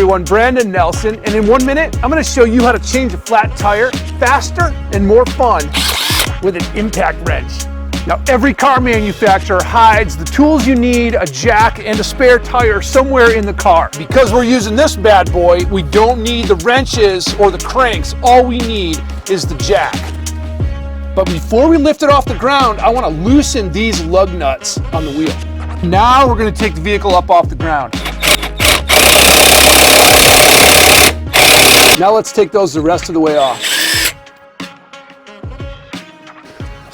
everyone, Brandon Nelson, and in 1 minute, I'm gonna show you how to change a flat tire faster and more fun with an impact wrench. Now, every car manufacturer hides the tools you need, a jack and a spare tire somewhere in the car. Because we're using this bad boy, we don't need the wrenches or the cranks. All we need is the jack. But before we lift it off the ground, I wanna loosen these lug nuts on the wheel. Now we're gonna take the vehicle up off the ground. Now let's take those the rest of the way off.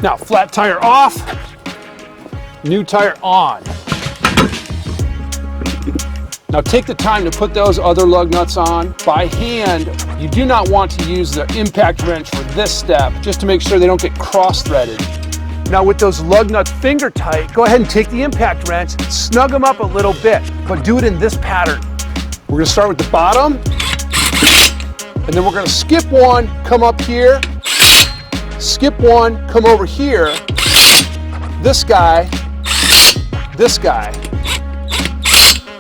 Now, flat tire off, new tire on. Now take the time to put those other lug nuts on by hand. You do not want to use the impact wrench for this step, just to make sure they don't get cross-threaded. Now with those lug nuts finger tight, go ahead and take the impact wrench, snug them up a little bit, but do it in this pattern. We're gonna start with the bottom, and then we're gonna skip one, come up here, skip one, come over here, this guy, this guy.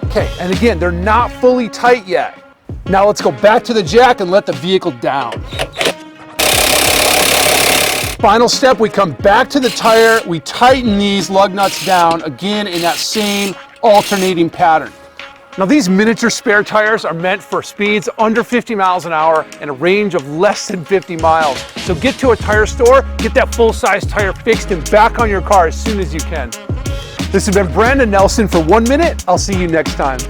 Okay, and again, they're not fully tight yet. Now let's go back to the jack and let the vehicle down. Final step, we come back to the tire, we tighten these lug nuts down, again in that same alternating pattern. Now these miniature spare tires are meant for speeds under 50 miles an hour and a range of less than 50 miles. So get to a tire store, get that full-size tire fixed and back on your car as soon as you can. This has been Brandon Nelson for 1 minute. I'll see you next time.